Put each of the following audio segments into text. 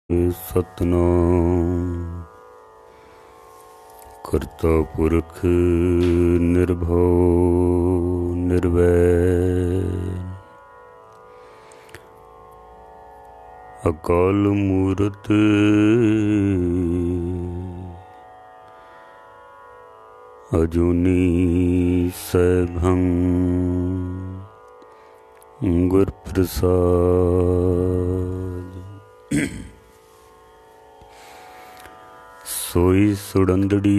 सतनाम करता पुरख निर्भव निर्वैर अकाल मूरत अजूनी सैभं गुर प्रसाद। सोई सुड़ंदड़ी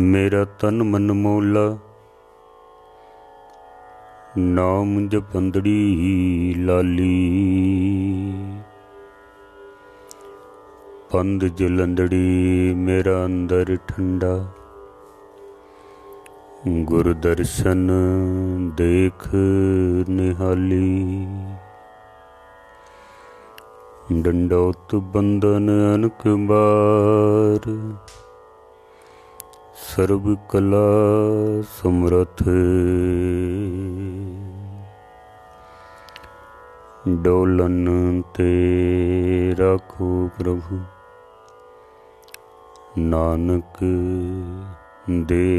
मेरा तन मन मोला, नाम जपंदड़ी लाली। पंद जलंदड़ी मेरा अंदर ठंडा, गुर दर्शन देख निहाली। डंडौत बंदन अनक बार, सर्व कला समरथ। डोलन ते राखो प्रभु, नानक दे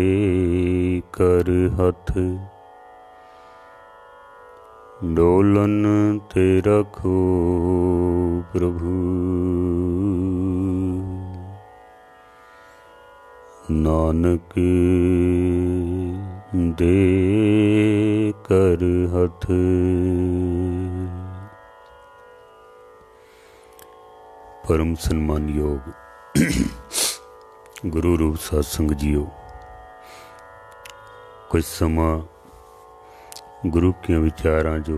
कर हथ। डोलन ते रखो प्रभु, नानक दे कर हथ। परम सन्मान योग गुरु रूप सत्संग जियो, कुछ समा गुरु के विचारां जो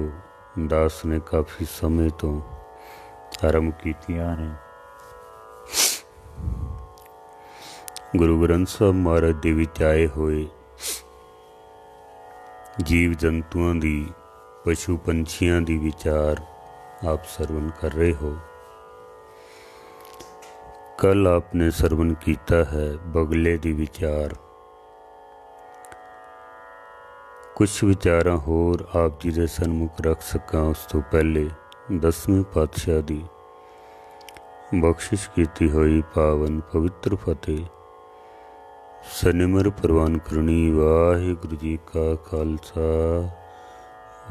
दास ने काफ़ी समय तो आरंभ कीतियां ने। गुरु ग्रंथ साहब महाराज दे विच आए होए जीव जंतुआं दी, पशु पंछियां दी विचार आप सरवण कर रहे हो। कल आपने सरवण कीता है बगले दी विचार। कुछ विचारां होर आप जी दे सन्मुख रख सकां उस तो पहले 10वें पातशाह दी बख्शिश कीती हुई पावन पवित्र फतेह सनिमर प्रवान करनी। वाहिगुरु जी का खालसा,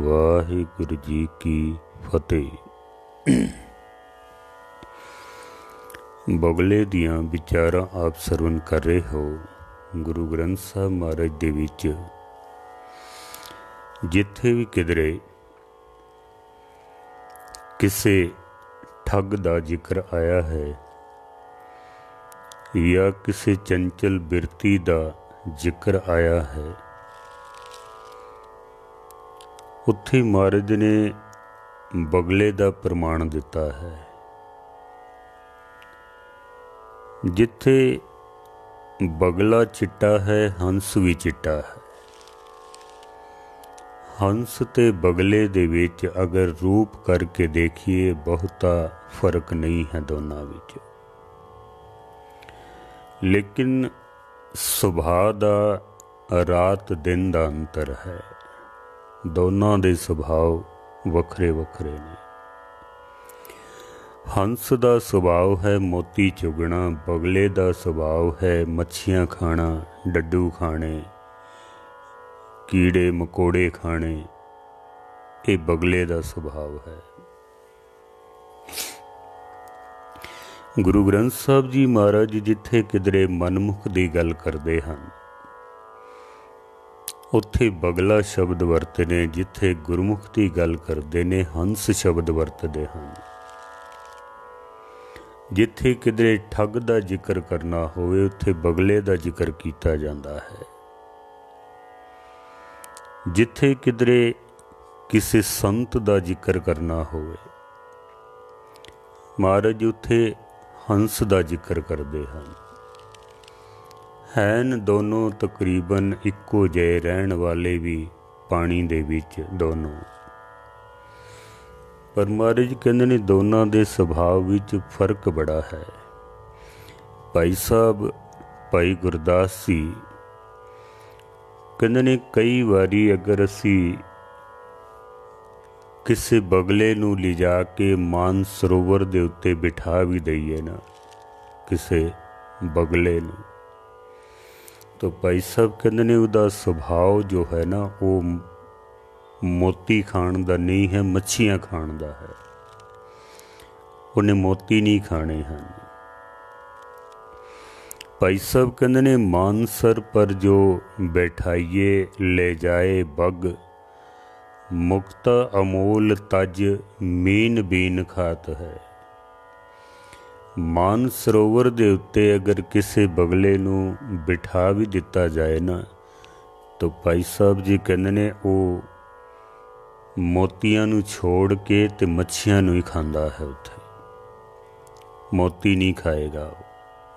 वाहिगुरु जी की फतेह। बगले दियां विचारां आप सरवण कर रहे हो गुरु ग्रंथ साहब महाराज दे विच। जिथे भी किधरे किसे ठग दा जिक्र आया है या किसी चंचल बिरती दा जिक्र आया है, उत्थे महाराज ने बगले दा प्रमाण दिता है। जिथे बगला चिट्टा है, हंस भी चिट्टा है। हंस ते बगले दे विच अगर रूप करके देखिए बहुता फर्क नहीं है दोनों विच, लेकिन सुभाव दा रात दिन दा अंतर है। दोनों दे सुभाव वखरे वखरे ने। हंस दा सुभाव है मोती चुगना, बगले दा सुभाव है मच्छियां खाना, डड्डू खाने, कीड़े मकोड़े खाने। ये बगले दा सुभाव है। गुरु ग्रंथ साहब जी महाराज जिथे किधरे मनमुख की गल करते हैं उत्थे बगला शब्द वरतने, जिथे गुरमुख की गल करते ने हंस शब्द वरतते हैं। जिथे किधरे ठग का जिक्र करना होवे उत्थे बगले का जिक्र किया जाता है। जिथे किधरे किसी संत का जिक्र करना होवे महाराज उत्थे हंस का जिक्र करते हैं। हैन दोनों तकरीबन इक्को जे रहन वाले भी पानी दे विच दोनों, पर महाराज कहते ने दोनों के सुभाव विच फर्क बड़ा है। भाई साहब भाई गुरदास जी कहते ने कई बारी अगर असी किसी बगले नूं लिजा के मान सरोवर दे उत्ते बिठा भी दईए ना किसी बगले नूं, तो भाई साहब कहते ने उहदा सुभाव जो है ना वो मोती खाण दा नहीं है, मच्छियां खाण दा है। उन्हें मोती नहीं खाने हैं। भाई साहब कहते ने मानसर पर जो बैठाइए ले जाए बग, मुक्ता अमोल तज मीन बीन खात है। मान सरोवर दे उत्ते अगर किसी बगले नूं बिठा भी दिता जाए ना, तो भाई साहब जी कहते ने वो मोतियां नूं छोड़ के ते मच्छियां नूं ही खांदा है। उत्थे मोती नहीं खाएगा,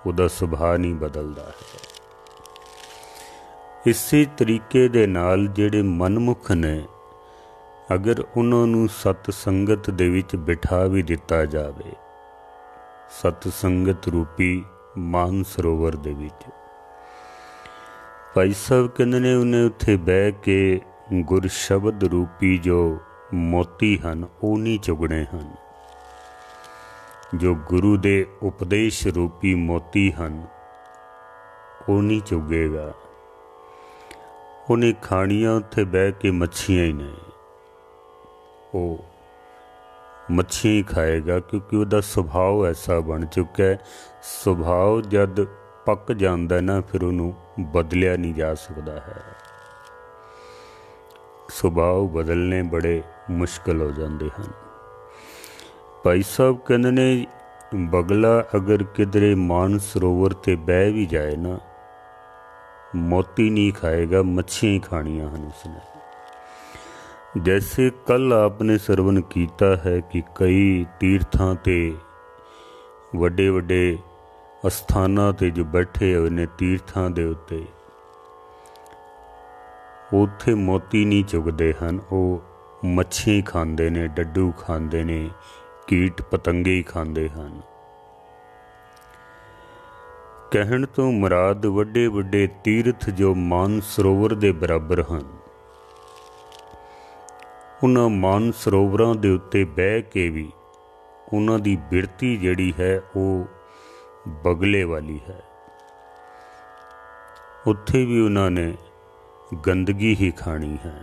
उहदा सुभाव नहीं बदलदा है। इसी तरीके दे नाल जिहड़े मनमुख ने, अगर उन्हां नूं सत संगत दे विच बिठा भी दिता जावे, सत संगत रूपी मान सरोवर दे विच, भाई साहब कहंदे ने उन्हें उत्थे बह के गुर शब्द रूपी जो मोती हन वो नहीं चुगने हन। जो गुरु दे उपदेश रूपी मोती हन वो नहीं चुगेगा। उन्हें खाणियां उत्थे बह के मच्छियां ही ने, वो मच्छियां ही खाएगा, क्योंकि उसका सुभाव ऐसा बन चुका है। सुभाव जद पक जाता ना फिर उन्होंने बदलिया नहीं जा सकता है। सुभाव बदलने बड़े मुश्किल हो जाते हैं। भाई साहब कहते ने बगला अगर किधरे मान सरोवर ते बह भी जाए ना, मोती नहीं खाएगा, मच्छियां ही खानियां हैं उसने। जैसे कल आपने श्रवण किया है कि कई तीर्थां ते वड्डे वड्डे अस्थानां ते जो बैठे हुए ने तीर्थां दे उत्ते, उत्थे मोती नहीं चुगदे हन, वो मच्छियां खांदे ने, डड्डू खांदे ने, कीट पतंगे ही खांदे हन। कहण तो मुराद वड्डे वड्डे तीर्थ जो मान सरोवर दे बराबर हन, उन्हां मान सरोवरां दे उत्ते बह के भी उन्हां दी बिरती जिहड़ी है वो बगले वाली है। उत्थे भी उन्हां ने गंदगी ही खानी है,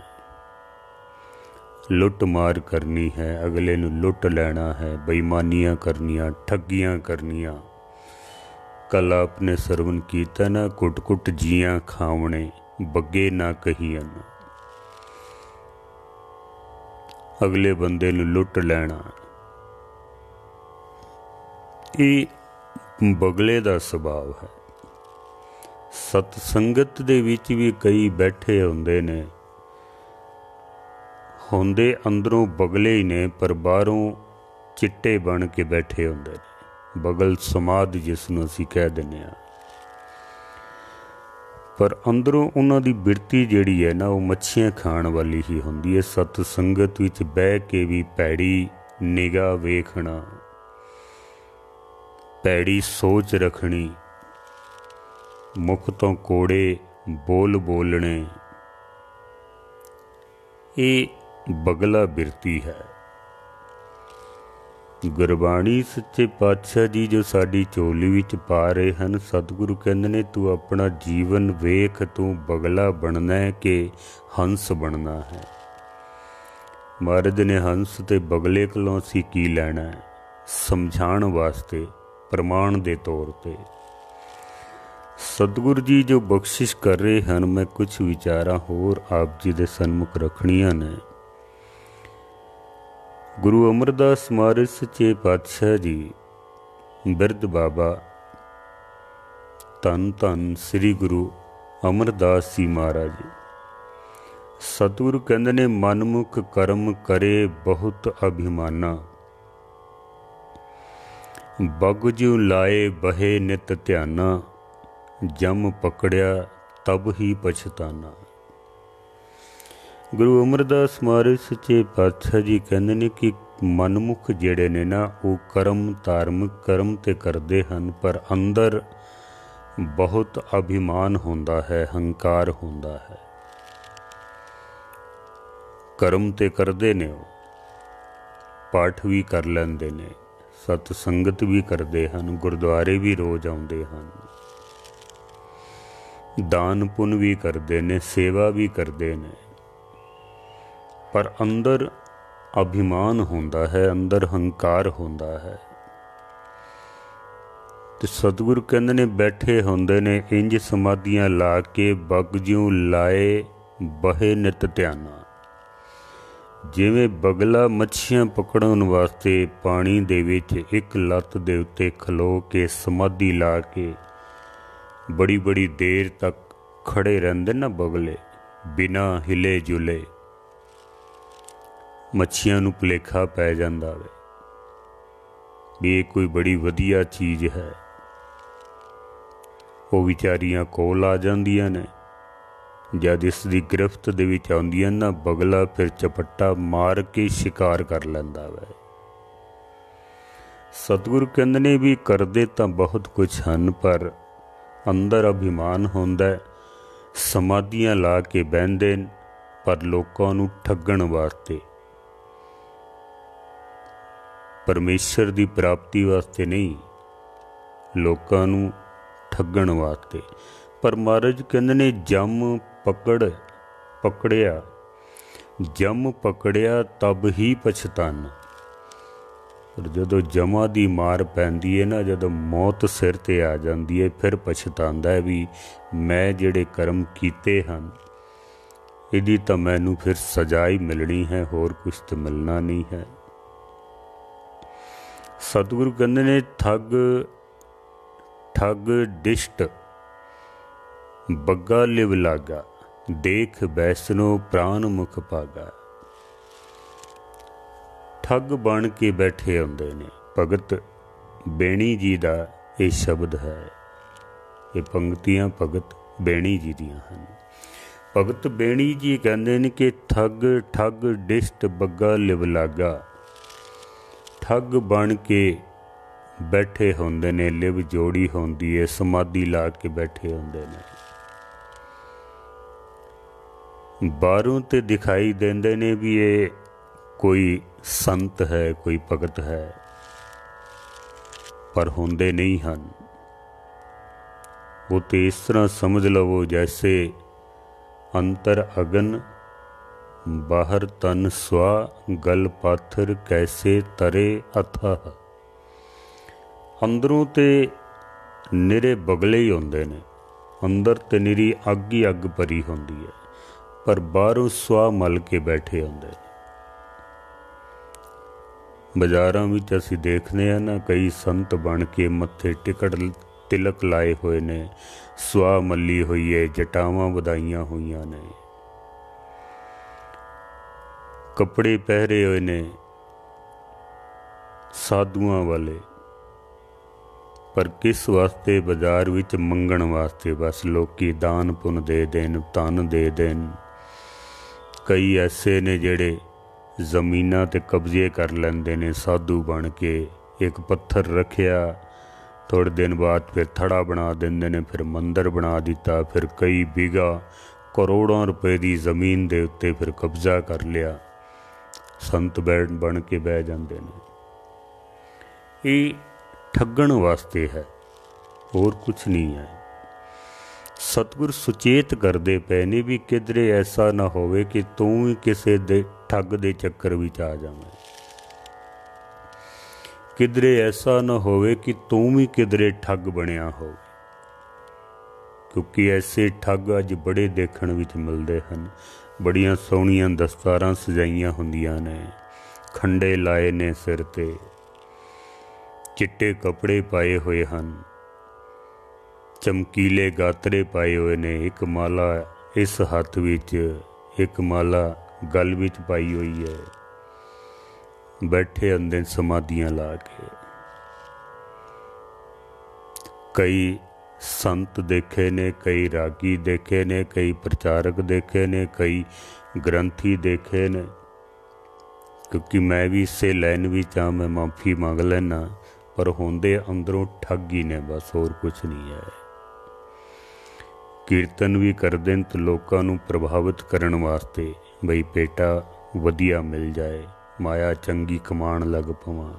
लुट मार करनी है, अगले नूं लुट लेना है, बेईमानियां करनियां, ठगियां करनियां। कल आपने श्रवण कीता ना, कुट कुट जियां खावणे बग्गे ना कहियन, अगले बंदे नूं लुट लेना। ये बगले दा सुभाव है। सतसंगत दे विच भी कई बैठे हुंदे ने, होंदे अंदरों बगले ही ने पर बाहरों चिट्टे बन के बैठे होंदे ने। बगल समाध जिसनूं असीं कह दिंदे आ, पर अंदरों उन्हां दी बिरती जिहड़ी है ना वो मच्छियां खाण वाली ही हुंदी है। सतसंगत विच बह के भी भैड़ी निगाह वेखना, भैड़ी सोच रखनी, मुख तो कोड़े बोल बोलने, ये बगला बिरती है। गुरबाणी सच्चे पातशाह जी जो साडी चोली विच पा रहे हैं, सतगुरु कहंदे ने तू अपना जीवन वेख, तू बगला बनना है कि हंस बनना है। महाराज ने हंस ते बगले कोलों असीं की लैना है, समझाण वास्ते प्रमाण दे तौर पे। सतगुरु जी जो बख्शिश कर रहे हैं, मैं कुछ विचारां होर आप जी दे सन्मुख रखणियां ने। गुरु अमरदास महाराज सच्चे पातशाह जी, बिरध बाबा धन धन श्री गुरु अमरदास जी महाराज, सतगुरु कहंदे ने मनमुख कर्म करे बहुत अभिमाना, बगजू लाए बहे नित ध्याना, जम पकड़िया तब ही पछताना। गुरु अमरदास महाराज सच्चे पातशाह जी कहंदे ने कि मनमुख जिहड़े ने ना वो कर्म धार्मिक कर्म ते करदे हन, पर अंदर बहुत अभिमान होंदा है, हंकार होंदा है। कर्म ते करदे ने पाठ भी कर लेंदे ने, सत संगत भी करते हैं, गुरुद्वारे भी रोज़ आउंदे हैं, दान पुन भी करते ने, सेवा भी करते ने, पर अंदर अभिमान होंदा है, अंदर हंकार होंदा है। ते सतगुरु कहंदे ने बैठे होंदे ने इंज समाधियां ला के बगजू लाए बहे नित ध्याना। जिवें बगला मच्छियां पकड़न वास्ते पानी दे विच एक लत्त दे उत्ते खलो के समाधि ला के बड़ी बड़ी देर तक खड़े रहंदे ना बगले, बिना हिले जुले। मच्छियां नूं भुलेखा पै जांदा वे भी ये कोई बड़ी वधिया चीज़ है, वो विचारियां कोल आ जांदियां ने। जद इसकी गिरफ्त दे विच आउंदियां ना, बगला फिर चपट्टा मार के शिकार कर लैंदा वै। सतगुरु कहंदे ने भी करदे तां बहुत कुछ हन, पर अंदर अभिमान होंदा है। समाधियां ला के बहिंदे न, पर लोकां नूं ठगण वास्ते, परमेश्वर की प्राप्ति वास्ते नहीं, लोकां नूं ठगण वास्ते। पर महाराज कहंदे ने जम पकड़िया, जम पकड़िया तब ही पछताना। पर जदों जमा की मार पैंदी है ना, जदों मौत सिर ते आ जाती है, फिर पछतांदा है भी मैं जिहड़े कर्म कीते हन, इहदी तां मैनूं फिर सजा ही मिलनी है, होर कुछ तो मिलना नहीं है। सतगुरु कहंदे ने ठग डिष्ट बग्गा लिव लागा, देख बैसनो प्राण मुख भागा। ठग बन के बैठे होंदे ने। भगत बेणी जी का ये शब्द है, ये पंक्तियां भगत बेणी जी दियां हन। भगत बेणी जी कहंदे ने कि ठग डिष्ट बग्गा लिव लागा। ठग बन के बैठे होंदे ने, लिव जोड़ी होंदी है, समाधि ला के बैठे होंदे ने। बाहरों ते दिखाई देंदे ने भी ये कोई संत है, कोई भगत है, पर होंदे नहीं हन। वो तो इस तरह समझ लवो जैसे अंतर अगन बाहर तन स्वा, गल पाथर कैसे तरे अथाह। अंदरों ते निरे बगले ही होंदे ने, अंदर ते निरी अग ही अग भरी होंदी है, पर बाहरों स्वा मल के बैठे होंदे। बाजारां विच असीं देखने हैं ना, कई संत बन के मत्थे तिलक लाए हुए ने, स्वा मली हुई है, जटावां वधाइयां हुईयां ने, कपड़े पहरे हुए ने साधुआं वाले, पर किस वास्ते? बाजार विच मंगण वास्ते। बस लोकी दान पुन दे देन, धन दे देन। कई ऐसे ने जेड़े जमीनां ते कब्जे कर लैंदे ने साधु बन के। एक पत्थर रखिया, थोड़े दिन बाद फिर थड़ा बना देंदे ने, फिर मंदिर बना दिता, फिर कई बीघा करोड़ों रुपए की जमीन दे उत्ते फिर कब्जा कर लिया। संत बन के बह जाते हैं। ये ठगण वास्ते है, और कुछ नहीं है। सतगुर सुचेत करते पे ने भी किधरे ऐसा ना होवे कि तू भी किसी दे ठग दे चक्कर विच आ जावे। किधरे ऐसा ना होवे कि तू भी किधरे ठग बनिया हो, क्योंकि ऐसे ठग अज बड़े देखण विच मिलते हैं। बड़ियां सोहणियां दस्तारां सजाइयां हुंदियां ने, खंडे लाए ने सिर ते, चिट्टे कपड़े पाए हुए हैं, चमकीले गातरे पाए हुए ने, एक माला इस हाथ विच, एक माला गल विच पाई हुई है, बैठे अंदर समाधियां ला के। कई संत देखे ने, कई रागी देखे ने, कई प्रचारक देखे ने, कई ग्रंथी देखे ने। क्योंकि मैं भी इसे लैन भी चाह, मैं माफ़ी मंग लेना, पर होंदे अंदरों ठग ही ने, बस और कुछ नहीं है। कीर्तन भी करते हैं तो लोगों को प्रभावित करने वास्ते, बई पेटा वधिया मिल जाए, माया चंगी कमाण लग पवां।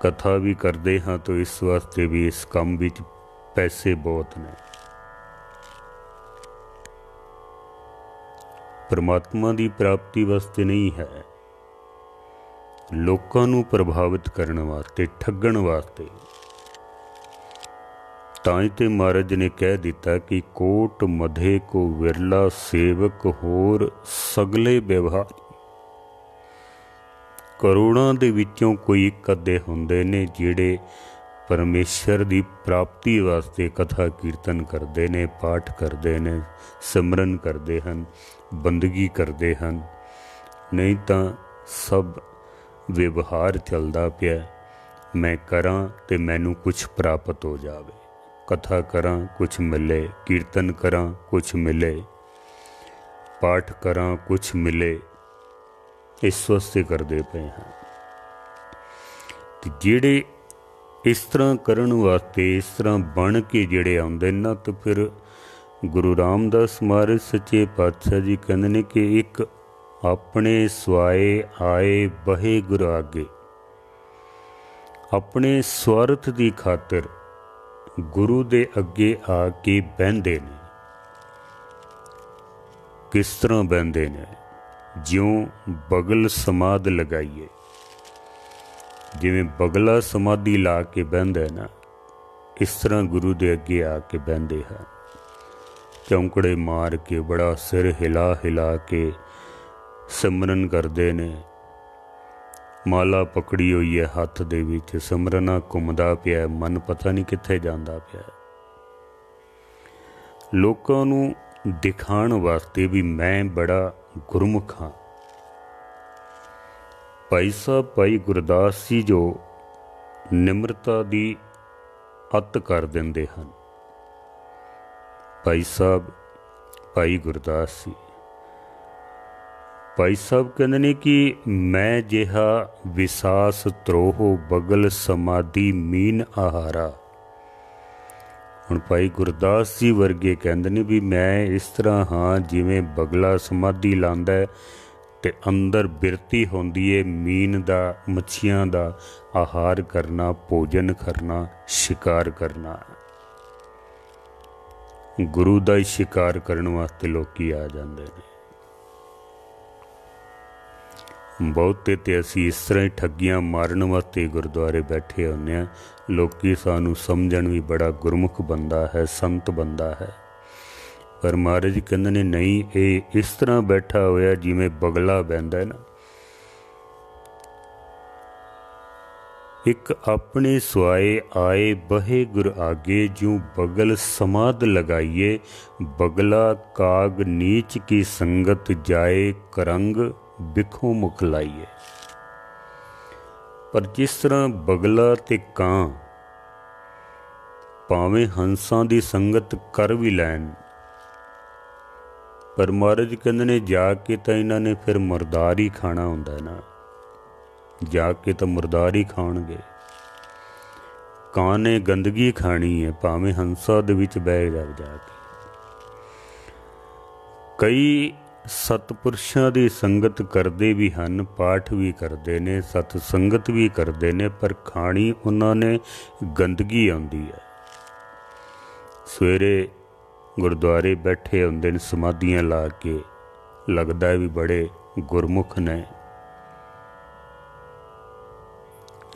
कथा भी करते हाँ तो इस वास्ते भी इस काम विच पैसे बहुत ने। परमात्मा की प्राप्ति वास्ते नहीं है, लोकां नूं प्रभावित करने वास्ते, ठगण वास्ते। ताई ते महाराज ने कह दिता कि कोट मधे को विरला सेवक होर सगले व्यवहार। करोड़ां दे विचों कोई एक अद्धे हुंदे ने जिहड़े परमेश्वर की प्राप्ति वास्ते कथा कीर्तन करते हैं, पाठ करते हैं, सिमरन करते हैं, बंदगी करते हैं। नहीं तो सब व्यवहार चलता पिया, मैं करां ते मैनू कुछ प्राप्त हो जावे, कथा करां कुछ मिले, कीर्तन करां कुछ मिले, पाठ करां कुछ मिले, इस वास्ते करते पे हैं। जिहड़े इस तरह करन वास्ते, इस तरह बन के जिहड़े आउंदे ना, तो फिर गुरु रामदास महाराज सच्चे पातशाह जी कहंदे ने कि एक अपने स्वाए आए बहे गुर आगे। अपने स्वार्थ की खातिर गुरु दे अगे आके बहंदे ने। किस तरह बहंदे ने? ज्यों बगल समाध लगाइए, जिवें बगला समाधि ला के बहंदा है ना, इस तरह गुरु दे अगे आके बहंदे हैं। चौंकड़े मार के, बड़ा सिर हिला हिला के सिमरन करते ने। माला पकड़ी हुई है हथ दे विच, सिमरना घुमदा पिया, मन पता नहीं कित्थे जांदा पिया। लोकां नूं दिखाण वास्ते भी मैं बड़ा गुरमुख हाँ। भाई साहब भाई गुरदास जी जो निम्रता दी अत कर देंदे हन। भाई साहब भाई गुरदास जी, भाई साहब कहते ने कि मैं जिहा विसास त्रोह बगल समाधि मीन आहारा। हुण भाई गुरदास जी वर्गे कहते ने भी मैं इस तरह हाँ जिवें बगला समाधि लांदा है ते अंदर बिरती होंदी है मीन दा, मच्छियां दा आहार करना, भोजन करना, शिकार करना। गुरु दा ही शिकार करने वास्ते लोकी आ जाते हैं। बहुते ते असी इस तरह ही ठगियां मारन वास्ते गुरुद्वारे बैठे होंदे हैं। लोकी सानू समझण भी बड़ा गुरमुख बंदा है, संत बंदा है, पर महाराज कहंदे ने नहीं, ये इस तरह बैठा होया जिवें बगला बहंदा है ना। एक अपने स्वाए आए बहे गुर आगे, जो बगल समाध लगाइए, बगला काग नीच की संगत जाए, करंग बिखों मुखलाइए। पर जिस तरह बगला ते कां भावें हंसां दी संगत कर भी लैन, पर महाराज कहंदे ने जाके तो इन्हां ने फिर मुरदार ही खाना हुंदा है ना, जाके तो मुरदार ही खाणगे। कां ने गंदगी खानी है, भावें हंसा दे विच बह जाके। कई सतपुरुषां दी संगत करते भी हैं, पाठ भी करते ने, सतसंगत भी करते ने, पर खानी उन्हां ने गंदगी आउंदी है। सवेरे गुरुद्वारे बैठे होंदे ने समाधियां ला के, लगदा है भी बड़े गुरमुख ने।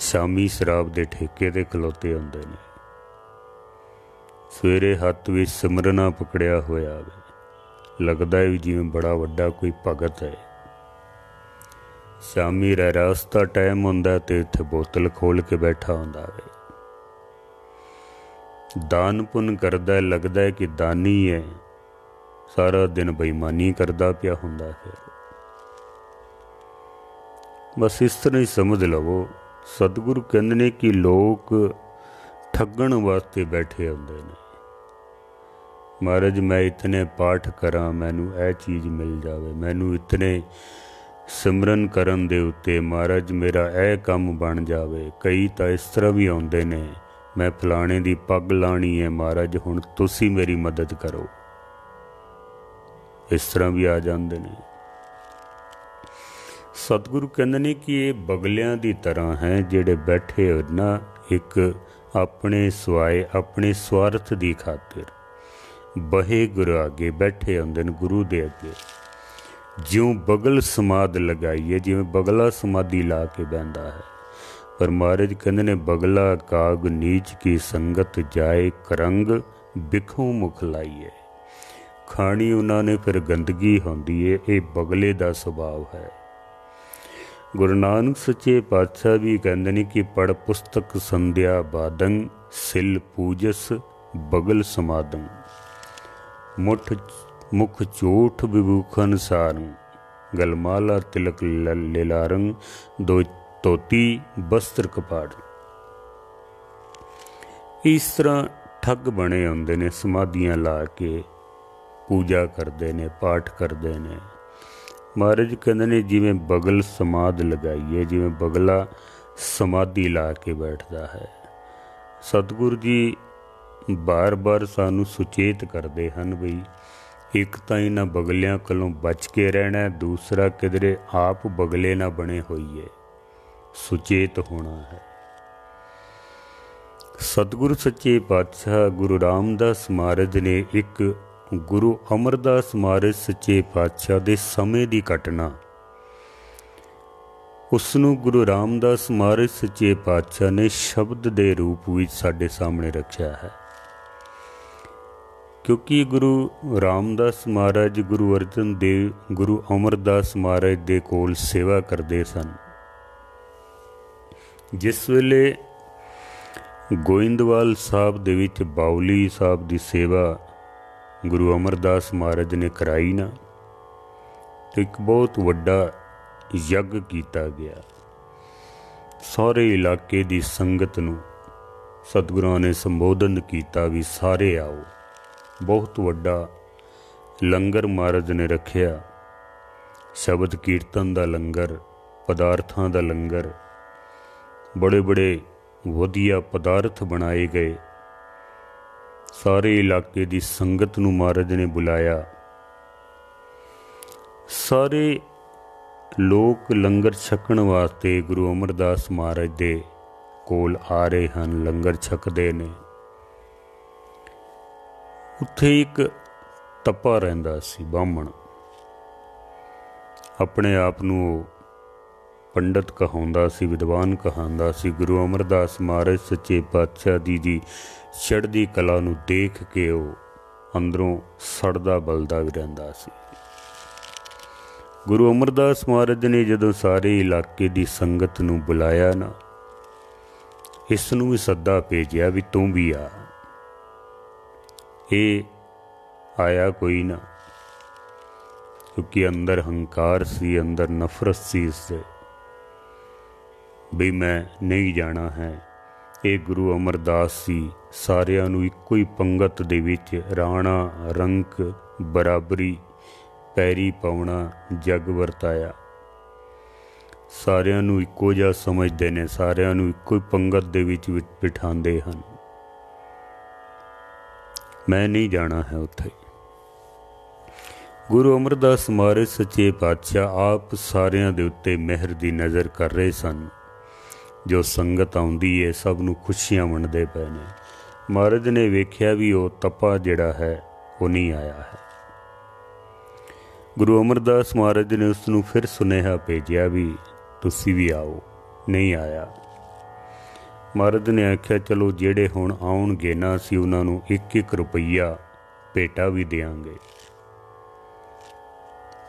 शामी शराब दे ठेके ते खलोते होंदे ने, सवेरे हत्थ विच सिमरना पकड़िया होया वे, लगदा है भी जिवें बड़ा वड्डा कोई भगत है। शामी रहरास दा टाइम हुंदा ते इत्थे बोतल खोल के बैठा हुंदा वे। दान पुन करदा है, लगदा है कि दानी है, सारा दिन बेईमानी करदा पिया हुंदा। फिर बस इस तरह ही समझ लवो। सतगुरु कहंदे ने कि लोग ठगण वास्ते बैठे हुंदे ने। महाराज मैं इतने पाठ करा, मैनू यह चीज़ मिल जावे, मैनू इतने सिमरन करन दे उत्ते महाराज मेरा यह काम बन जावे। कई तो इस तरह भी आउंदे ने, मैं फलाने दी पग लाणी है महाराज, हुण तुसी मेरी मदद करो। इस तरह भी आ जाते हैं। सतगुरु कहते ने कि ये बगलियां की तरह हैं जिहड़े बैठे हो ना एक अपने स्वाए अपने स्वार्थ की खातिर बहे गुरु अगे बैठे होंदे ने गुरु दे अगे ज्यों बगल समाध लगाई है जिवें बगला समाधि ला के बहंदा है। पर महाराज कहते ने बगला काग नीच की संगत जाए करंग बिखों मुख लाइए। खानी उन्होंने फिर गंदगी होंदी है, ये बगले का सुभाव है। गुरु नानक सच्चे पातशाह भी कहते हैं कि पढ़ पुस्तक संध्या बादंग सिल पूजस बगल समादंग मुठ मुख चोठ विभूखन सारंग गलमाला तिलक लिलारंग दो तोती वस्त्र कपाड़। इस तरह ठग बने होंदे ने, समाधियां ला के पूजा करते ने, पाठ करते ने। महाराज कहते ने जिवें बगल समाध लगाई है, जिवें बगला समाधि ला के बैठता है। सतगुरु जी बार बार सानू सुचेत करते हैं बई एक तो इन्हां बगलियां कोलों बच के रहना, दूसरा किधरे आप बगले ना बने होइए, सुचेत होना है। सतगुरु सच्चे पातशाह गुरु रामदास महाराज ने एक गुरु अमरदास महाराज सच्चे पातशाह दे समय की घटना उसनू गुरु रामदास महाराज सच्चे पातशाह ने शब्द के रूप में साडे सामने रखा है। क्योंकि गुरु रामदास महाराज गुरु अर्जन देव गुरु अमरदास महाराज दे कोल सेवा करते सन। जिस वेले गोइंदवाल साहब दे विच बाउली साहब की सेवा गुरु अमरदास महाराज ने कराई ना, तो एक बहुत वड्डा यज्ञ किया गया। सारे इलाके की संगत नूं सतगुरां ने संबोधन किया भी सारे आओ। बहुत वड्डा लंगर महाराज ने रखिया, शब्द कीर्तन का लंगर, पदार्थां का लंगर, बड़े बड़े वधिया पदार्थ बनाए गए। सारे इलाके की संगत नूं महाराज ने बुलाया। सारे लोग लंगर छकण वास्ते गुरु अमरदास महाराज दे कोल आ रहे हैं, लंगर छकते ने। उत्थे एक तपा रहिंदा सी बामण, अपने आप नूं पंडित कहाउंदा सी, विद्वान कहाउंदा सी। गुरु अमरदास महाराज सच्चे पातशाह जी चढ़दी कला नूं देख के वो अंदरों सड़दा बलदा भी रहिंदा सी। गुरु अमरदास महाराज ने जदों सारे इलाके की संगत नूं बुलाया ना, इस नूं भी सद्दा भेजिया भी तू भी आ। ये आया कोई ना, क्योंकि अंदर हंकार सी, अंदर नफरत सी इससे भी मैं नहीं जाना है। ये गुरु अमरदास सी सारियां नूं इक्को ही पंगत दे विच राणा रंक बराबरी पैरी पाउणा जग वरताया। सारियां नूं इक्को जिहा समझदे ने, सारियां नूं इक्को ही पंगत दे विच बिठांदे हन। मैं नहीं जाना है उत्थे। गुरु अमरदास महाराज सच्चे पातशाह आप सारियां दे उत्ते मेहर दी नज़र कर रहे सन। जो संगत आउंदी है सब नूं खुशियां वंडदे पए ने। महाराज ने वेख्या भी वो तपा जिहड़ा है वो नहीं आया है। गुरु अमरदास महाराज ने उसनूं फिर सुनेहा भेजिया भी तुसी भी आओ, नहीं आया। महाराज ने आख्या चलो जेड़े हुण आउणगे ना असीं उन्हां नूं 1-1 रुपया भेटा भी देंगे।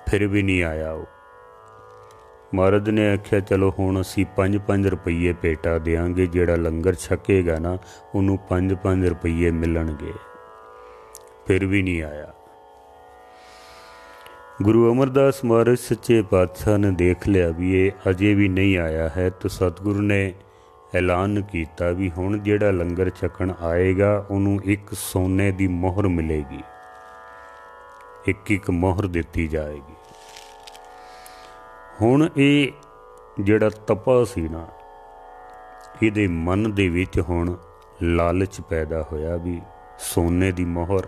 फिर भी नहीं आया वो। महाराज ने आख्या चलो हुण असीं 5-5 रुपये भेटा देंगे, जेड़ा लंगर छकेगा ना उन्होंने 5-5 रुपये मिलणगे। फिर भी नहीं आया। गुरु अमरदास महाराज सच्चे पातशाह ने देख लिया भी ये अजे भी नहीं आया है, तो सतगुरु ने ऐलान किया भी हुण जेड़ा लंगर छकण आएगा उन्होंने एक सोने की मोहर मिलेगी, 1-1 मोहर दी जाएगी। हुण ये जिहड़ा तपा सी ना, इहदे मन दे विच हुण लालच पैदा होया भी सोने दी मोहर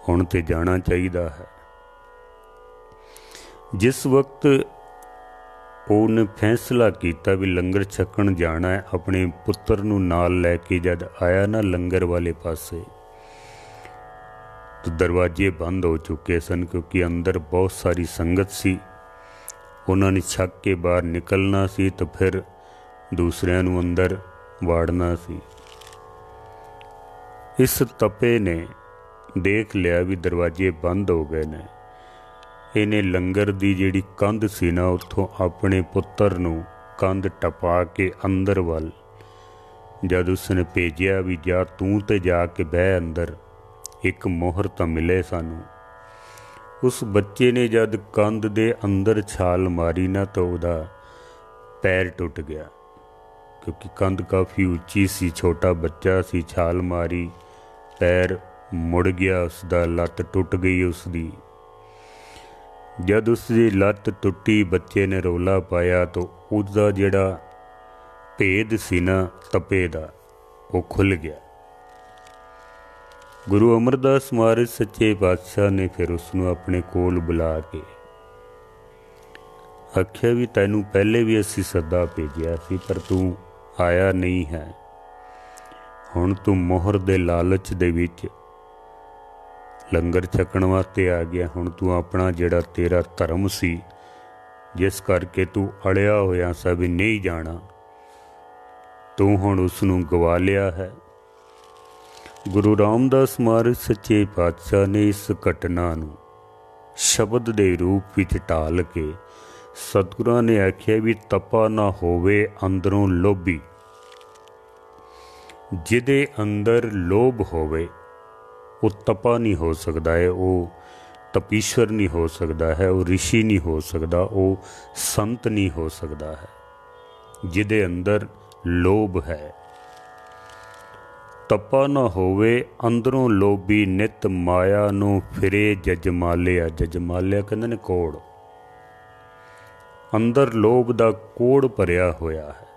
हुण ते जाना चाहिदा है। जिस वक्त ਉਹਨੇ फैसला किया भी लंगर छकण जाना है, अपने पुत्र नूं नाल लैके जद आया ना लंगर वाले पासे, तो दरवाजे बंद हो चुके सन, क्योंकि अंदर बहुत सारी संगत सी। उन्होंने छक के बाहर निकलना सी तो फिर दूसरिਆਂ ਨੂੰ अंदर वाड़ना सी। इस तपे ने देख लिया भी दरवाजे बंद हो गए ने, इन्हें लंगर दी जिहड़ी कंध सी ना उत्थों अपने पुत्र नूं कंध टपा के अंदर वल जद उसने भेजिया भी जा तूं ते जाके बह अंदर, एक मोहर तो मिले सानू। उस बच्चे ने जद कंध दे अंदर छाल मारी ना तो उहदा पैर टुट गया, क्योंकि कंध काफ़ी उच्ची सी, छोटा बच्चा सी, छाल मारी पैर मुड़ गया उसका, लत्त टुट गई उसकी। जद उसकी लत्त टुटी बच्चे ने रौला पाया तो उसका जिहड़ा भेद सी ना तपे दा वो खुल गया। गुरु अमरदास महाराज सच्चे पातशाह ने फिर उसनूं अपने कोल बुला के आख्या भी तैनूं पहले भी असीं सदा भेजिया सी पर तू आया नहीं है, हुण तू मोहर दे लालच दे विच लंगर छकण वास्ते आ गया। हुण तू अपना जिहड़ा तेरा धर्म सी जिस करके तू अड़िया होया सा भी नहीं जाना, तू हुण उसनूं गवा लिया है। गुरु रामदास महाराज सच्चे पातशाह ने इस घटना नूं शब्द दे रूप विच ढाल के सतगुरां ने आख्या भी तपा ना होवे अंदरों लोभी। जिहदे अंदर लोभ होवे वो तपा नहीं हो सकता है, वो तपीश्वर नहीं हो सकता है, वो ऋषि नहीं हो सकता, वो संत नहीं हो सकता है। जिहदे अंदर लोभ है, तपा ना होवे अंदरों लोभी नित माया नूं फिरे जजमालिया। जजमालिया कहंदे ने कोड़, अंदर लोभ दा कोड़ भरिया होया है।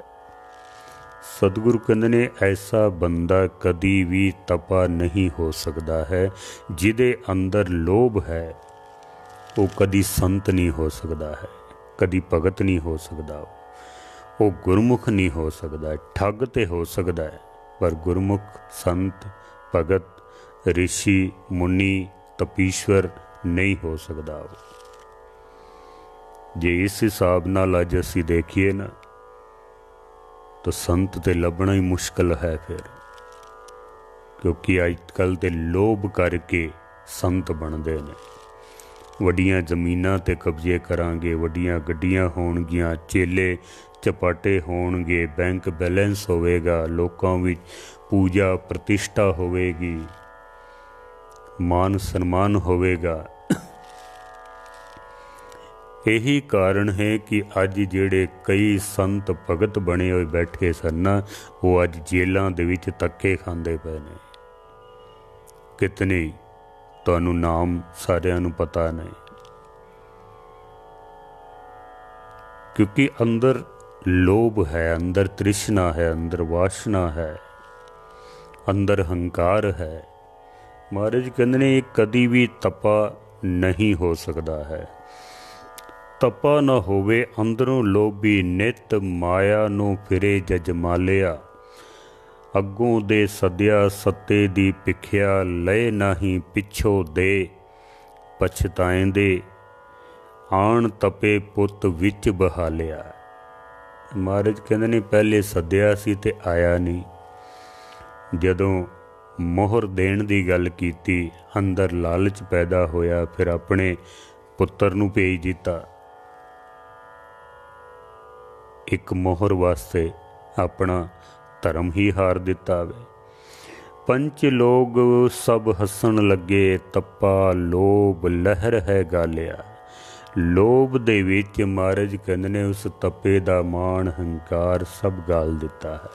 सतगुरु कहंदे ने ऐसा बंदा कदी भी तपा नहीं हो सकता है। जिहदे अंदर लोभ है वो कदी संत नहीं हो सकता है, कदी भगत नहीं हो सकता, वो गुरमुख नहीं हो सकता। ठग ते हो सकता है पर गुरमुख, संत, भगत, ऋषि, मुनि, तपीश्वर नहीं हो सकता। जे इस हिसाब नाल अज असीं देखिए ना तो संत ते लभना ही मुश्किल है फिर, क्योंकि अजकल ते लोभ करके संत बनते ने। वड्डियां जमीनां ते कब्जे करांगे, वड्डियां गड्डियां होणगियां, चेले चपाटे होणगे, बैंक बैलेंस होवेगा, लोकां विच पूजा प्रतिष्ठा होवेगी, मान सन्मान होवेगा। यही कारण है कि अज जिहड़े कई संत भगत बने हुए बैठे सन ना, वो अज जेलों दे विच धक्के खांदे पे ने। कितने तुहानूं नाम सारिਆਂ ਨੂੰ पता नहीं, क्योंकि अंदर लोभ है, अंदर तृष्णा है, अंदर वासना है, अंदर हंकार है। महाराज कहंदे ने ये कदी भी तपा नहीं हो सकता है। तपा न होवे अंदरों लोभी नित माया नूं फिरे जजमालिया। अगों दे सद्या सत्ते दी भिखिया लए नाही पिछो दे पछताएंदे आण तपे पुत विच बहालिया। महाराज कहंदे ने पहले सद्या सी ते आया नहीं, जदों मोहर देण दी गल कीती अंदर लालच पैदा होया, फिर अपने पुत्र नूं भेज दिता एक मोहर वास्ते, अपना धर्म ही हार दिता वे। पंच लोग सब हसन लगे तप्पा लोभ लहर है गालिया। लोभ दे विच महाराज कहंदे ने उस तपे दा मान हंकार सब गाल दिता है।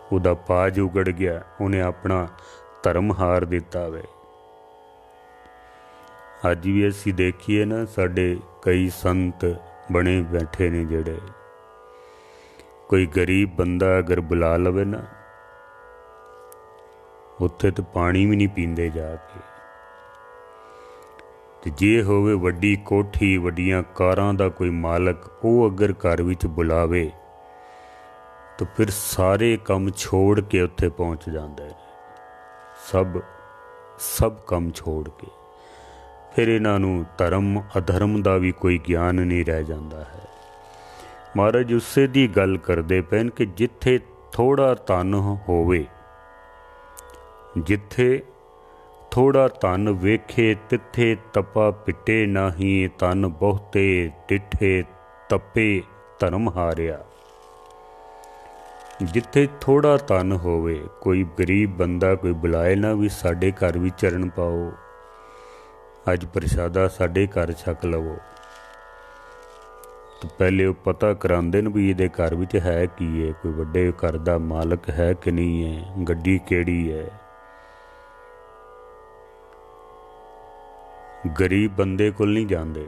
उहदा पाज उगड़ गया, उन्हें अपना धर्म हार दिता वे। अज भी असीं देखिए ना, साडे कई संत बने बैठे ने जिहड़े, कोई गरीब बंदा अगर बुला लवे ना उत्थे तो पानी भी नहीं पींदे जाके। ਤੇ ਜੇ ਹੋਵੇ ਵੱਡੀ ਕੋਠੀ ਵੱਡੀਆਂ ਕਾਰਾਂ ਦਾ ਕੋਈ ਮਾਲਕ, ਉਹ ਅਗਰ ਘਰ ਵਿੱਚ ਬੁਲਾਵੇ ਤਾਂ ਫਿਰ ਸਾਰੇ ਕੰਮ ਛੋੜ ਕੇ ਉੱਥੇ ਪਹੁੰਚ ਜਾਂਦੇ ਨੇ। ਸਭ ਕੰਮ ਛੋੜ ਕੇ। ਫਿਰ ਇਹਨਾਂ ਨੂੰ ਧਰਮ ਅਧਰਮ ਦਾ ਵੀ ਕੋਈ ਗਿਆਨ ਨਹੀਂ ਰਹਿ ਜਾਂਦਾ ਹੈ। ਮਹਾਰਾਜ ਉਸੇ ਦੀ ਗੱਲ ਕਰਦੇ ਪੈਣ ਕਿ ਜਿੱਥੇ ਥੋੜ੍ਹਾ ਧਨ ਹੋਵੇ, ਜਿੱਥੇ ਥੋੜ੍ਹਾ ਧਨ ਵੇਖੇ, ਤਿੱਥੇ ਤਪਾ ਪਿਟੇ ਨਾਹੀਂ, ਧਨ ਬਹੁਤੇ ਡਿਠੇ ਤਪੇ ਧਰਮ ਹਾਰਿਆ। ਜਿੱਥੇ ਥੋੜ੍ਹਾ ਧਨ ਹੋਵੇ, ਕੋਈ ਗਰੀਬ ਬੰਦਾ ਕੋਈ ਬੁਲਾਏ ਨਾ ਵੀ ਸਾਡੇ ਘਰ ਵੀ ਚਰਨ ਪਾਓ, ਅੱਜ ਪ੍ਰਸ਼ਾਦਾ ਸਾਡੇ ਘਰ ਛਕ ਲਵੋ, ਤਾਂ ਪਹਿਲੇ ਉਹ ਪਤਾ ਕਰਾਉਂਦੇ ਨੇ ਵੀ ਇਹਦੇ ਘਰ ਵਿੱਚ ਹੈ ਕੀ ਹੈ, ਕੋਈ ਵੱਡੇ ਘਰ ਦਾ ਮਾਲਕ ਹੈ ਕਿ ਨਹੀਂ ਹੈ, ਗੱਡੀ ਕਿਹੜੀ ਹੈ। ਗਰੀਬ ਬੰਦੇ ਕੋਲ ਨਹੀਂ ਜਾਂਦੇ,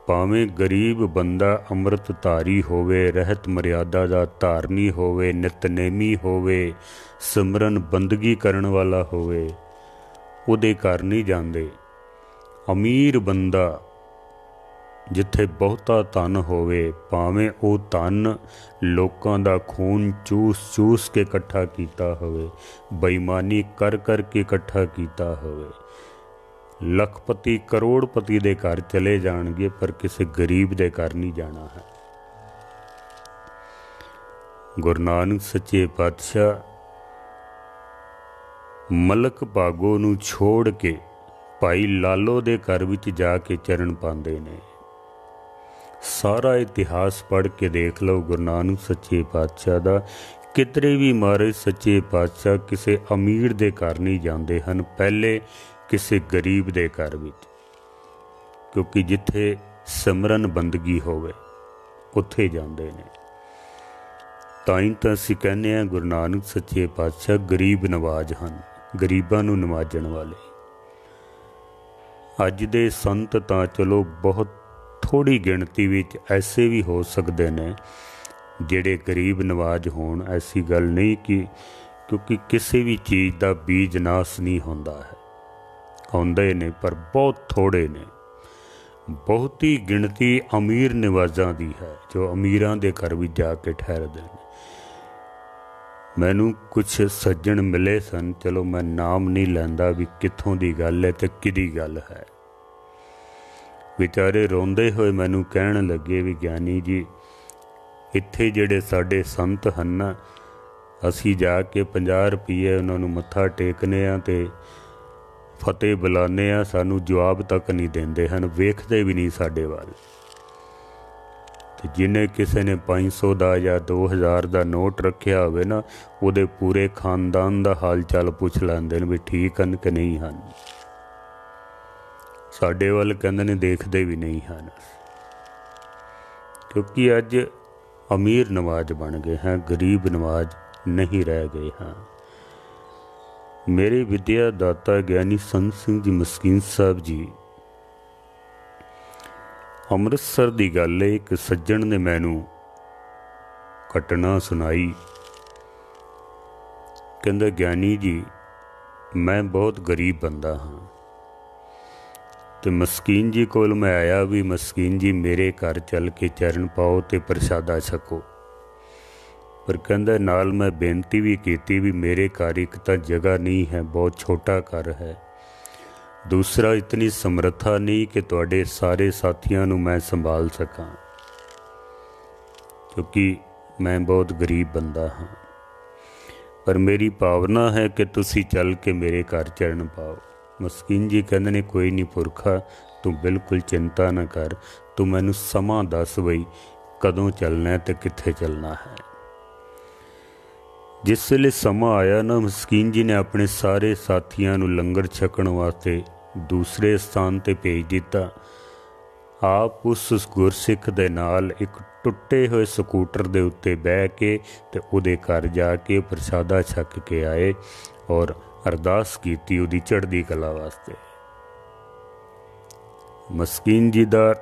ਭਾਵੇਂ ਗਰੀਬ ਬੰਦਾ ਅੰਮ੍ਰਿਤ ਧਾਰੀ ਹੋਵੇ, ਰਹਿਤ ਮਰਿਆਦਾ ਦਾ ਧਾਰਨੀ ਹੋਵੇ, ਨਿਤਨੇਮੀ ਹੋਵੇ, ਸਿਮਰਨ ਬੰਦਗੀ ਕਰਨ ਵਾਲਾ ਹੋਵੇ, ਉਹਦੇ ਘਰ ਨਹੀਂ ਜਾਂਦੇ। ਅਮੀਰ ਬੰਦਾ ਜਿੱਥੇ ਬਹੁਤਾ ਧਨ ਹੋਵੇ, ਭਾਵੇਂ ਉਹ ਧਨ ਲੋਕਾਂ ਦਾ ਖੂਨ ਚੂਸ ਕੇ ਇਕੱਠਾ ਕੀਤਾ ਹੋਵੇ, ਬੇਈਮਾਨੀ ਕਰ ਕੇ ਇਕੱਠਾ ਕੀਤਾ ਹੋਵੇ, ਲੱਖਪਤੀ ਕਰੋੜਪਤੀ ਦੇ ਘਰ ਚਲੇ ਜਾਣਗੇ, ਪਰ ਕਿਸੇ ਗਰੀਬ ਦੇ ਘਰ ਨਹੀਂ ਜਾਣਾ ਹੈ। ਗੁਰੂ ਨਾਨਕ ਸੱਚੇ ਪਾਤਸ਼ਾਹ ਮਲਕ ਭਾਗੋ ਨੂੰ ਛੋੜ ਕੇ ਭਾਈ ਲਾਲੋ ਦੇ ਘਰ ਵਿੱਚ ਜਾ ਕੇ ਚਰਨ ਪਾਉਂਦੇ ਨੇ। ਸਾਰਾ ਇਤਿਹਾਸ ਪੜ੍ਹ ਕੇ ਦੇਖ ਲਓ ਗੁਰੂ ਨਾਨਕ ਸੱਚੇ ਪਾਤਸ਼ਾਹ ਦਾ। ਕਿਧਰੇ ਵੀ ਮਹਾਰਾਜ ਸੱਚੇ ਪਾਤਸ਼ਾਹ ਕਿਸੇ ਅਮੀਰ ਦੇ ਘਰ ਨਹੀਂ ਜਾਂਦੇ ਹਨ, ਪਹਿਲੇ ਕਿਸੇ ਗਰੀਬ ਦੇ ਘਰ ਵਿੱਚ, ਕਿਉਂਕਿ ਜਿੱਥੇ ਸਿਮਰਨ ਬੰਦਗੀ ਹੋਵੇ ਉੱਥੇ ਜਾਂਦੇ ਨੇ। ਤਾਂ ਹੀ ਤਾਂ ਅਸੀਂ ਕਹਿੰਦੇ ਹਾਂ ਗੁਰੂ ਨਾਨਕ ਸੱਚੇ ਪਾਤਸ਼ਾਹ ਗਰੀਬ ਨਵਾਜ਼ ਹਨ, ਗਰੀਬਾਂ ਨੂੰ ਨਵਾਜਣ ਵਾਲੇ। ਅੱਜ ਦੇ ਸੰਤ ਤਾਂ ਚਲੋ ਬਹੁਤ ਥੋੜ੍ਹੀ ਗਿਣਤੀ ਵਿੱਚ ਐਸੇ ਵੀ ਹੋ ਸਕਦੇ ਨੇ ਜਿਹੜੇ ਗਰੀਬ ਨਵਾਜ਼ ਹੋਣ, ਐਸੀ ਗੱਲ ਨਹੀਂ ਕਿ, ਕਿਉਂਕਿ ਕਿਸੇ ਵੀ ਚੀਜ਼ ਦਾ ਬੀਜ ਨਾਸ ਨਹੀਂ ਹੁੰਦਾ ਹੈ, ਆਉਂਦੇ ਨੇ ਪਰ ਬਹੁਤ ਥੋੜ੍ਹੇ ਨੇ। ਬਹੁਤੀ ਗਿਣਤੀ ਅਮੀਰ ਨਿਵਾਜ਼ਾਂ ਦੀ ਹੈ ਜੋ ਅਮੀਰਾਂ ਦੇ ਘਰ ਵਿੱਚ ਜਾ ਕੇ ਠਹਿਰਦੇ ਨੇ। ਮੈਨੂੰ ਕੁਛ ਸੱਜਣ ਮਿਲੇ ਸਨ, ਚਲੋ ਮੈਂ ਨਾਮ ਨਹੀਂ ਲੈਂਦਾ ਵੀ ਕਿੱਥੋਂ ਦੀ ਗੱਲ ਹੈ ਤੇ ਕਿਹਦੀ ਗੱਲ ਹੈ। ਵਿਚਾਰੇ ਰੋਂਦੇ ਹੋਏ ਮੈਨੂੰ ਕਹਿਣ ਲੱਗੇ ਵੀ ਗਿਆਨੀ ਜੀ, ਇੱਥੇ ਜਿਹੜੇ ਸਾਡੇ ਸੰਤ ਹਨ ਨਾ, ਅਸੀਂ ਜਾ ਕੇ 50 ਰੁਪਏ ਉਹਨਾਂ ਨੂੰ ਮੱਥਾ ਟੇਕਨੇ ਆ ਤੇ ਫਤਿਹ ਬੁਲਾਉਂਦੇ ਹਾਂ, ਸਾਨੂੰ ਜਵਾਬ ਤੱਕ ਨਹੀਂ ਦਿੰਦੇ ਹਨ, ਵੇਖਦੇ ਵੀ ਨਹੀਂ ਸਾਡੇ ਵੱਲ। ਤੇ ਜਿਹਨੇ ਕਿਸੇ ਨੇ 500 ਦਾ ਜਾਂ 2000 ਦਾ ਨੋਟ ਰੱਖਿਆ ਹੋਵੇ ਨਾ, ਉਹਦੇ ਪੂਰੇ ਖਾਨਦਾਨ ਦਾ ਹਾਲ ਚਾਲ ਪੁੱਛ ਲੈਂਦੇ ਨੇ ਵੀ ਠੀਕ ਹਨ ਕਿ ਨਹੀਂ ਹਨ। ਸਾਡੇ ਵੱਲ ਕਹਿੰਦੇ ਨੇ ਦੇਖਦੇ ਵੀ ਨਹੀਂ ਹਨ, ਕਿਉਂਕਿ ਅੱਜ ਅਮੀਰ ਨਵਾਜ਼ ਬਣ ਗਏ ਹਾਂ, ਗਰੀਬ ਨਵਾਜ਼ ਨਹੀਂ ਰਹਿ ਗਏ ਹਾਂ। ਮੇਰੇ ਵਿਦਿਆ ਦਾਤਾ ਗਿਆਨੀ ਸੰਤ ਸਿੰਘ ਜੀ ਮਸਕੀਨ ਸਾਹਿਬ ਜੀ, ਅੰਮ੍ਰਿਤਸਰ ਦੀ ਗੱਲ ਹੈ, ਇੱਕ ਸੱਜਣ ਨੇ ਮੈਨੂੰ ਘਟਨਾ ਸੁਣਾਈ। ਕਹਿੰਦਾ ਗਿਆਨੀ ਜੀ, ਮੈਂ ਬਹੁਤ ਗਰੀਬ ਬੰਦਾ ਹਾਂ ਤੇ ਮਸਕੀਨ ਜੀ ਕੋਲ ਮੈਂ ਆਇਆ ਵੀ ਮਸਕੀਨ ਜੀ ਮੇਰੇ ਘਰ ਚੱਲ ਕੇ ਚਰਨ ਪਾਓ ਤੇ ਪ੍ਰਸ਼ਾਦਾ ਛਕੋ। ਪਰ ਕਹਿੰਦਾ ਨਾਲ ਮੈਂ ਬੇਨਤੀ ਵੀ ਕੀਤੀ ਵੀ ਮੇਰੇ ਘਰ ਇੱਕ ਤਾਂ ਜਗ੍ਹਾ ਨਹੀਂ ਹੈ, ਬਹੁਤ ਛੋਟਾ ਘਰ ਹੈ, ਦੂਸਰਾ ਇਤਨੀ ਸਮਰੱਥਾ ਨਹੀਂ ਕਿ ਤੁਹਾਡੇ ਸਾਰੇ ਸਾਥੀਆਂ ਨੂੰ ਮੈਂ ਸੰਭਾਲ ਸਕਾਂ, ਕਿਉਂਕਿ ਮੈਂ ਬਹੁਤ ਗਰੀਬ ਬੰਦਾ ਹਾਂ। ਪਰ ਮੇਰੀ ਭਾਵਨਾ ਹੈ ਕਿ ਤੁਸੀਂ ਚੱਲ ਕੇ ਮੇਰੇ ਘਰ ਚਰਨ ਪਾਓ। ਮਸਕੀਨ ਜੀ ਕਹਿੰਦੇ ਨੇ ਕੋਈ ਨਹੀਂ ਪੁਰਖਾ, ਤੂੰ ਬਿਲਕੁਲ ਚਿੰਤਾ ਨਾ ਕਰ, ਤੂੰ ਮੈਨੂੰ ਸਮਾਂ ਦੱਸ ਬਈ ਕਦੋਂ ਚੱਲਣਾ ਤੇ ਕਿੱਥੇ ਚੱਲਣਾ ਹੈ। ਜਿਸ ਵੇਲੇ ਸਮਾਂ ਆਇਆ ਨਾ, ਮਸਕੀਨ ਜੀ ਨੇ ਆਪਣੇ ਸਾਰੇ ਸਾਥੀਆਂ ਨੂੰ ਲੰਗਰ ਛਕਣ ਵਾਸਤੇ ਦੂਸਰੇ ਸਥਾਨ 'ਤੇ ਭੇਜ ਦਿੱਤਾ। ਆਪ ਉਸ ਗੁਰਸਿੱਖ ਦੇ ਨਾਲ ਇੱਕ ਟੁੱਟੇ ਹੋਏ ਸਕੂਟਰ ਦੇ ਉੱਤੇ ਬਹਿ ਕੇ ਤੇ ਉਹਦੇ ਘਰ ਜਾ ਕੇ ਪ੍ਰਸ਼ਾਦਾ ਛਕ ਕੇ ਆਏ ਔਰ ਅਰਦਾਸ ਕੀਤੀ ਉਹਦੀ ਚੜ੍ਹਦੀ ਕਲਾ ਵਾਸਤੇ। ਮਸਕੀਨ ਜੀ ਦਾ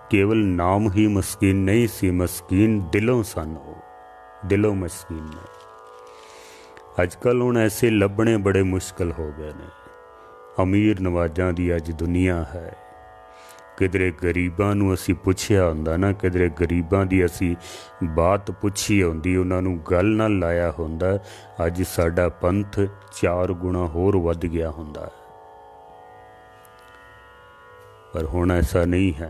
ਕੇਵਲ ਨਾਮ ਹੀ ਮਸਕੀਨ ਨਹੀਂ ਸੀ, ਮਸਕੀਨ ਦਿਲੋਂ ਸਨ, ਉਹ ਦਿਲੋਂ ਮਸਕੀਨ ਨੇ। ਅੱਜ ਕੱਲ੍ਹ ਹੁਣ ਐਸੇ ਲੱਭਣੇ ਬੜੇ ਮੁਸ਼ਕਿਲ ਹੋ ਗਏ ਨੇ। अमीर नवाजां दी अज दुनिया है। किधरे गरीबां नूं असीं पुछिया हुंदा ना, किधरे गरीबां दी असीं बात पुछी हुंदी, उन्हां नूं गल नाल लाया हुंदा, अज साडा पंथ 4 गुणा होर वध गया हुंदा। पर हुण ऐसा नहीं है।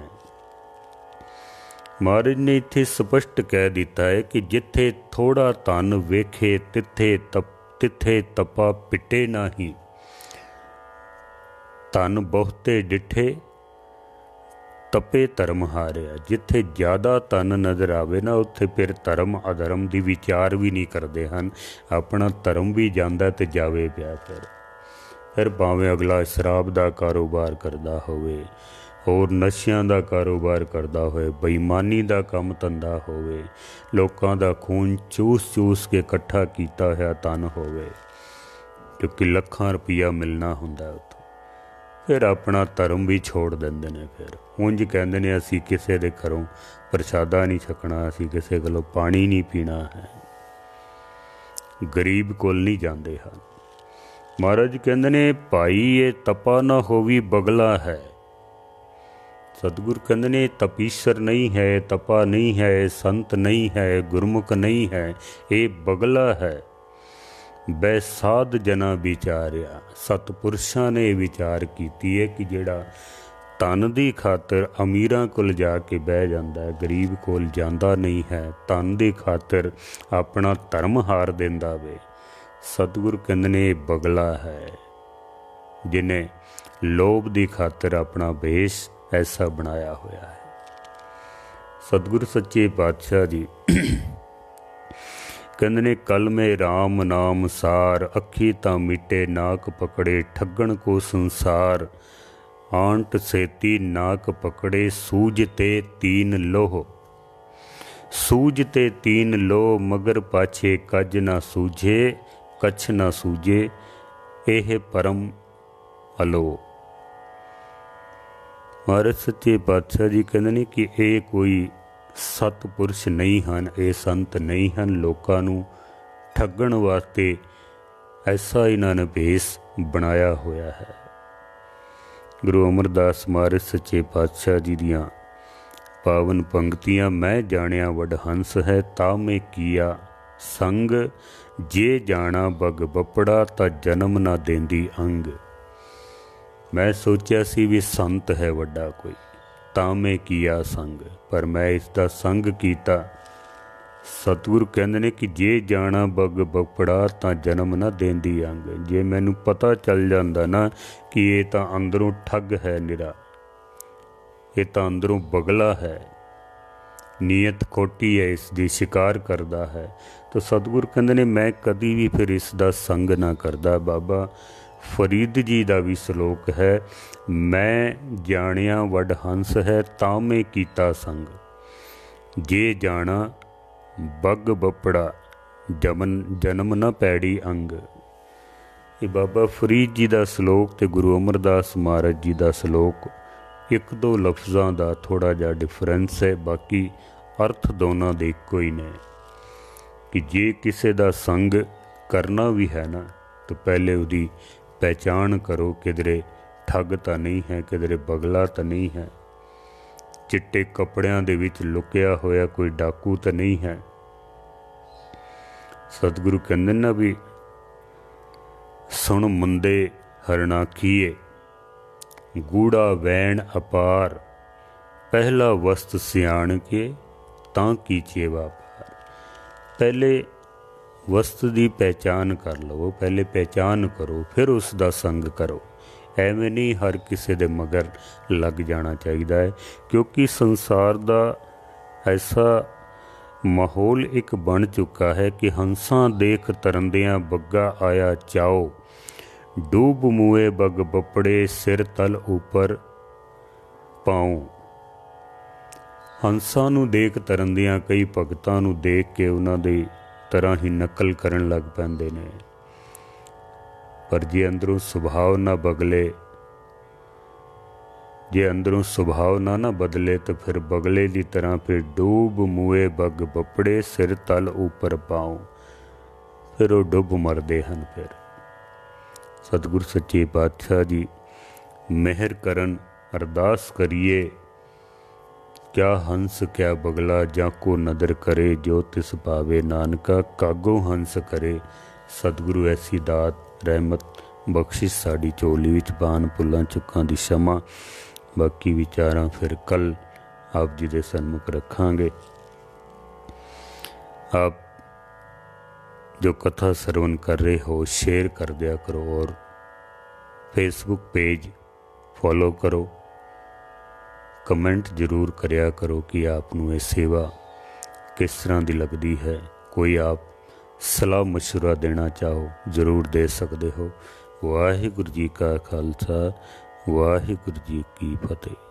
महाराज ने इत्थे स्पष्ट कह दिता है कि जिथे थोड़ा धन वेखे तिथे तपा पिटे नाही, धन बहुते डिठे तपे धर्म हारिया। जिथे ज़्यादा धन नज़र आवे ना, उत्थे फिर धर्म अधर्म दी विचार भी नहीं करते हैं। अपना धर्म भी जांदा ते जावे पिया। फिर भावें अगला शराब का कारोबार करता होवे, होर नशियां दा कारोबार करता होए, बेईमानी का काम धंधा होवे, लोकां दा खून चूस चूस के इकट्ठा किया होया धन होवे, क्योंकि लखां रुपया मिलना हुंदा। फिर अपना धर्म भी छोड़ देंदे ने। फिर उंज कहंदे ने असीं किसे दे घरों प्रसादा नहीं छकना, असीं किसे कोलों पानी नहीं पीना है, गरीब कोल नहीं जांदे हन। महाराज कहंदे ने भाई ये तपा ना होवी बगला है। सतगुर कहंदे ने तपीश्वर नहीं है, तपा नहीं है, संत नहीं है, गुरमुख नहीं है, ये बगला है। बैसाध जना विचारिया, सतपुरुषां ने विचार कीती है कि जिहड़ा धन दी खातर अमीरां कोल जाके बह जांदा है, गरीब कोल जांदा नहीं है, धन दी खातर अपना धर्म हार देंदा वे। सतगुरु कहंदे ने बगला है, जिन्हें लोभ दी खातर अपना भेष ऐसा बनाया होया है। सतगुरु सच्चे पातशाह जी कहंदे ने कल में राम नाम सार, अखी तां मिटे नाक पकड़े, ठगण को संसार, आंट सेती नाक पकड़े, सूझते 3 लोह। सूझते 3 लोह, मगर पाछे कज ना सूझे, कछ ना सूझे, एह परम अलो। महाराज सच्चे पातशाह जी कहंदे ने कि ये कोई सतपुरुष नहीं हैं, ये संत नहीं हैं। लोकां नूं ठगण वास्ते ऐसा इन्हां ने भेस बनाया होया है। गुरु अमरदास महाराज सच्चे पातशाह जी दियां पावन पंक्तियां, मैं जाणिया वडहंस है, ता मैं किया संग, जे जाना बग बपड़ा, ता जन्म ना देंदी अंग। मैं सोचा सी भी संत है वड्डा कोई, तां मैं किया संग, पर मैं इसका संग कीता। सतगुरु कहंदे ने कि जे जाना बग बपड़ा, तां जन्म ना देंदी अंग। जे मैनू पता चल जांदा ना कि ये तां अंदरों ठग है निरा, ये तां अंदरों बगला है, नीयत खोटी है, इसकी शिकार करदा है, तो सतगुरु कहंदे ने मैं कदी भी फिर इसका संग ना करदा। बाबा फरीद जी का भी सलोक है, मैं जानिया वडहंस है, तां मैं कीता संग, जे जाना बग बपड़ा, जन्म न पैड़ी अंग। ये बाबा फरीद जी का सलोक ते गुरु अमरदास महाराज जी का सलोक 1-2 लफ्ज़ों का थोड़ा जा डिफरेंस है, बाकी अर्थ दोनों दे इक्को ही ने। कि जे किसी का संग करना भी है ना, तो पहले उसकी पहचान करो, किधरे ठग तो नहीं है, किधरे बगला तो नहीं है, चिट्टे कपड़ियां दे विच लुकिया होया कोई डाकू तो नहीं है। सतगुरु कहंदे ना भी सुन मुंदे हरनाखीए, गूढ़ा वैण अपार, पहला वस्त सियाण के, तां कीचे व्यापार। पहले वस्तु की पहचान कर लो, पहले पहचान करो, फिर उसका संग करो। एवें नहीं हर किसी दे मगर लग जाना चाहिए है, क्योंकि संसार का ऐसा माहौल एक बन चुका है कि हंसा देख तरंदियां बग्गा आया चाओ, डूब मुए बग बपड़े, सिर तल ऊपर पाओ। हंसा नूं देख तरंदियां कई भगतां नूं देख के उन्हां दी तरह ही नकल करन लग पैंदे ने, पर जे अंदरों सुभाव ना बगले, जे अंदरों सुभाव ना बदले, तो फिर बगले की तरह फिर डूब मुए बग बपड़े, सिर तल ऊपर पाओ, फिर वो डुब मरदे हैं। फिर सतगुरु सच्चे पातशाह जी मेहर करन अरदास करिए। क्या हंस क्या बगला जाको नदर करे, जो तिस पावे नानका कागो हंस करे। सतगुरु ऐसी दात रहमत बख्शिश साड़ी चोली विच पान, भुल्लां चुक्कां दी क्षमा। बाकी विचारां फिर कल आप जी दे सन्मुख रखांगे। आप जो कथा श्रवण कर रहे हो शेयर कर दिया करो और फेसबुक पेज फॉलो करो। कमेंट जरूर करिया करो कि आपनू ये सेवा किस तरह की लगती है। कोई आप सलाह मशवरा देना चाहो जरूर दे सकते हो। वाहिगुरू जी का खालसा वाहिगुरू जी की फतेह।